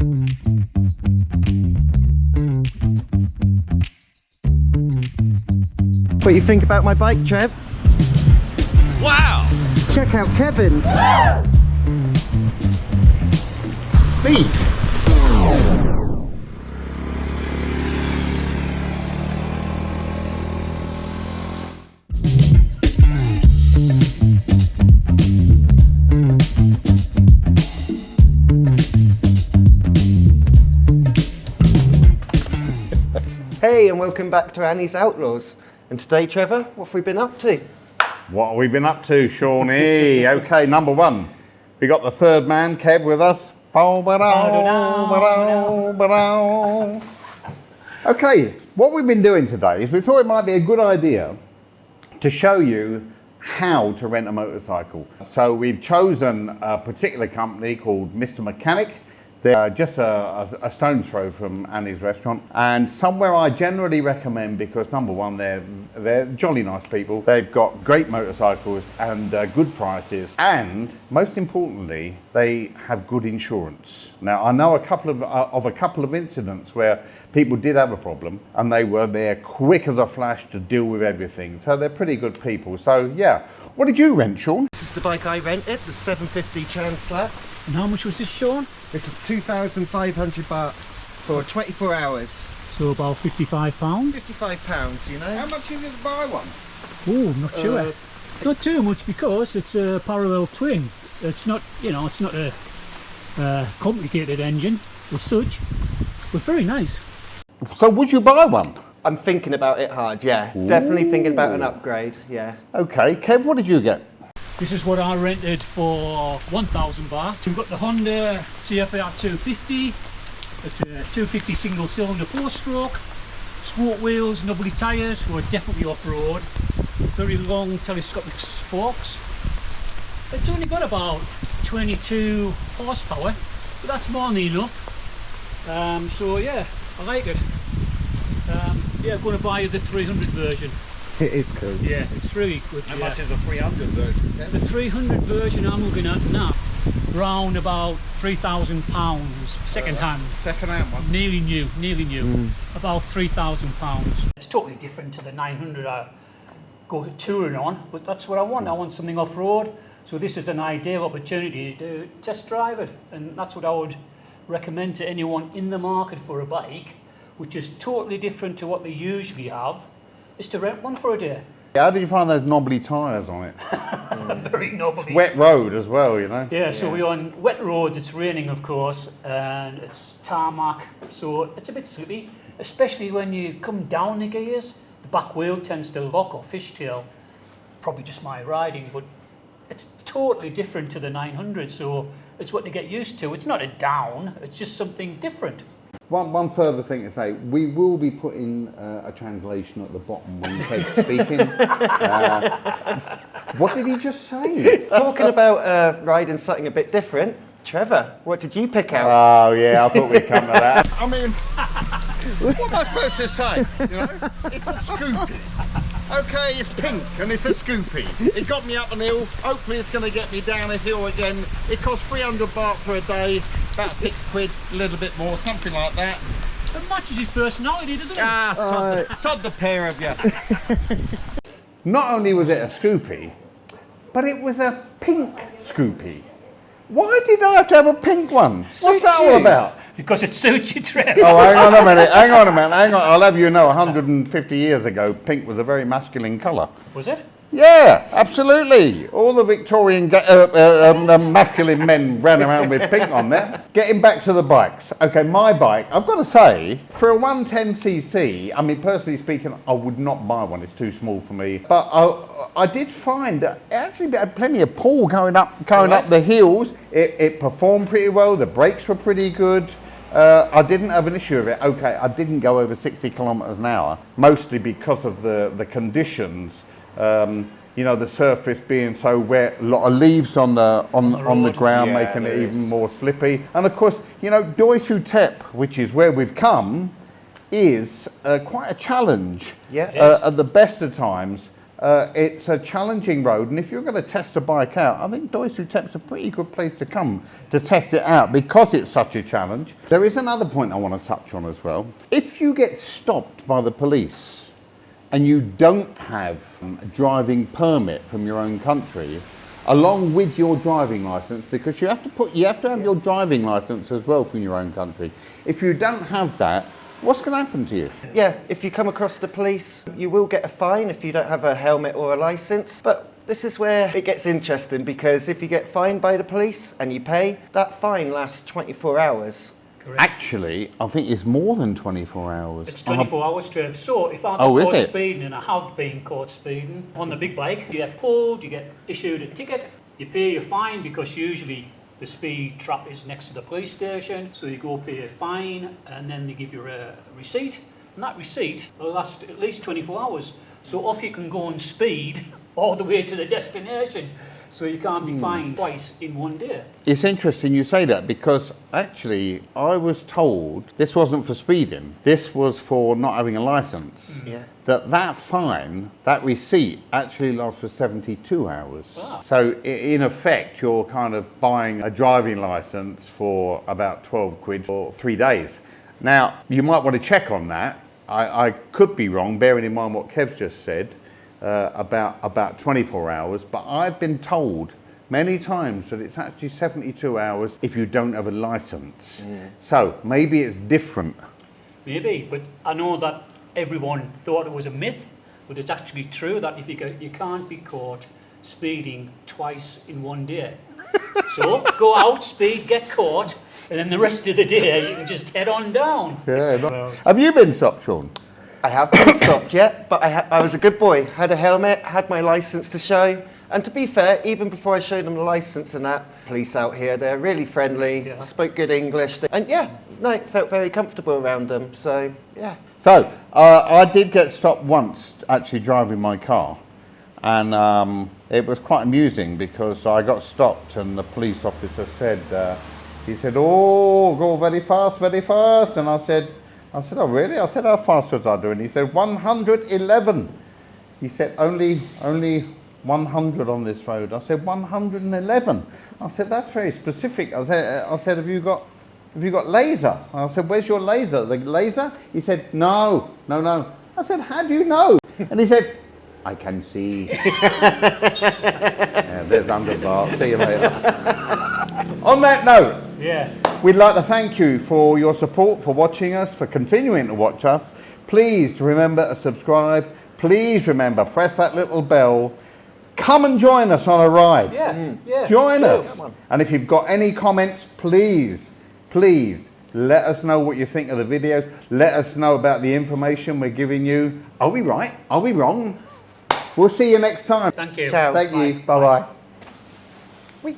What do you think about my bike, Trev? Wow! Check out Kevin's. Beep. Hey, and welcome back to Annie's Outlaws. And today, Trevor, what have we been up to? What have we been up to, Shawnee? Okay, number one. We got the third man, Kev, with us. Okay, what we've been doing today is we thought it might be a good idea to show you how to rent a motorcycle. So we've chosen a particular company called Mr. Mechanic. They're just a stone's throw from Annie's restaurant, and somewhere I generally recommend because number one, they're jolly nice people. They've got great motorcycles and good prices, and most importantly, they have good insurance. Now I know a couple of incidents where people did have a problem, and they were there quick as a flash to deal with everything. So they're pretty good people. So yeah, what did you rent, Sean? This is the bike I rented, the 750 Chiang Mai. And how much was this, Sean? This is 2,500 baht for 24 hours. So about £55. £55, you know. How much is it to buy one? Oh, not sure. Not too much because it's a parallel twin. It's not, you know, it's not a complicated engine as such, but very nice. So would you buy one? I'm thinking about it hard, yeah. Ooh. Definitely thinking about an upgrade, yeah. Okay, Kev, what did you get? This is what I rented for 1,000 baht. We've got the Honda CFR 250. It's a 250 single cylinder 4-stroke. Sport wheels, nubbly tyres for definitely off-road. Very long telescopic spokes. It's only got about 22 horsepower, but that's more than enough. So yeah, I like it. Yeah, I'm going to buy the 300 version. It is cool. Yeah, it's really good. How much is the 300 version, Kev? The 300 version I'm looking at now, around about £3,000 second hand. Second hand one? Nearly new. About £3,000. It's totally different to the 900 I go touring on, but that's what I want. I want something off-road, so this is an ideal opportunity to test drive it, and that's what I would recommend to anyone in the market for a bike, which is totally different to what they usually have, is to rent one for a day. How did you find those knobbly tyres on it? Very knobbly. Wet road as well, you know? Yeah, so we're on wet roads, it's raining of course, and it's tarmac, so it's a bit slippy, especially when you come down the gears. The back wheel tends to lock or fishtail, probably just my riding, but it's totally different to the 900, so it's what you get used to. It's not a down, it's just something different. One further thing to say, we will be putting a translation at the bottom when Kev's speaking. What did he just say? Talking about riding something a bit different, Trevor, what did you pick out? Oh yeah, I thought we'd come to that. I mean, what am I supposed to say? You know, it's a Scoopy. Okay, it's pink and it's a Scoopy. It got me up an hill. Hopefully it's going to get me down a hill again. It cost 300 baht for a day, about £6, a little bit more, something like that. It matches his personality, doesn't it? Ah, sod the pair of you. Not only was it a Scoopy, but it was a pink Scoopy. Why did I have to have a pink one? What's that all about? Because it suits you, Trev. Oh, hang on a minute. I'll have you know, 150 years ago, pink was a very masculine colour. Was it? Yeah, absolutely. All the Victorian masculine men ran around with pink on there. Getting back to the bikes. Okay, my bike, I've got to say, for a 110cc, I mean, personally speaking, I would not buy one. It's too small for me. But I did find it actually had plenty of pull going up the hills. It performed pretty well. The brakes were pretty good. I didn't have an issue with it. Okay, I didn't go over 60 kilometers an hour, mostly because of the conditions. You know, the surface being so wet, a lot of leaves on the ground, yeah, making it even more slippy. And of course, you know, Doi Suthep, which is where we've come, is quite a challenge. Yeah. At the best of times, It's a challenging road, and if you're going to test a bike out, I think Doi Suthep's a pretty good place to come to test it out because it's such a challenge. There is another point I want to touch on as well. If you get stopped by the police and you don't have a driving permit from your own country, along with your driving license, because you have to have your driving license as well from your own country. If you don't have that, what's going to happen to you? Yeah, if you come across the police, you will get a fine if you don't have a helmet or a licence. But this is where it gets interesting, because if you get fined by the police and you pay, that fine lasts 24 hours. Correct. Actually, I think it's more than 24 hours. It's 24 hours, Trev. So if I'm Oh, is caught it? speeding, and I have been caught speeding on the big bike, you get pulled, you get issued a ticket, you pay your fine, because usually the speed trap is next to the police station, so you go pay a fine, and then they give you a receipt, and that receipt will last at least 24 hours. So off you can go and speed all the way to the destination, so you can't be fined twice in one day. It's interesting you say that, because actually I was told this wasn't for speeding, this was for not having a licence. Yeah. That fine, that receipt actually lasts for 72 hours. Wow. So in effect, you're kind of buying a driving licence for about 12 quid for 3 days. Now, you might want to check on that. I could be wrong, bearing in mind what Kev's just said about 24 hours, but I've been told many times that it's actually 72 hours if you don't have a licence. So maybe it's different. Maybe, but I know that everyone thought it was a myth, but it's actually true that if you can't be caught speeding twice in one day. So go out, speed, get caught, and then the rest of the day you can just head on down. Yeah. Have you been stopped, Sean? I haven't been stopped yet, but I was a good boy. Had a helmet, had my licence to show. And to be fair, even before I showed them the licence and that, police out here, they're really friendly, Yeah. spoke good English. And yeah, no, felt very comfortable around them. So, yeah. So, I did get stopped once actually driving my car, and it was quite amusing because I got stopped and the police officer said, he said, "Oh, go very fast, and I said, "Oh really?" I said, "How fast was I doing?" He said, 111. He said, only 100 on this road. I said, 111. I said, "That's very specific." I said, have you got laser? I said, "Where's your laser?" The laser? He said, no. I said, "How do you know?" And he said, "I can see." Yeah, there's underbar. See you later. On that note, Yeah. we'd like to thank you for your support, for watching us, for continuing to watch us. Please remember to subscribe. Please remember, press that little bell. Come and join us on a ride. Yeah. Join do. us. And if you've got any comments, please let us know what you think of the videos. Let us know about the information we're giving you. Are we right? Are we wrong? We'll see you next time. Thank you. Ciao. Thank you. Bye-bye. Wait.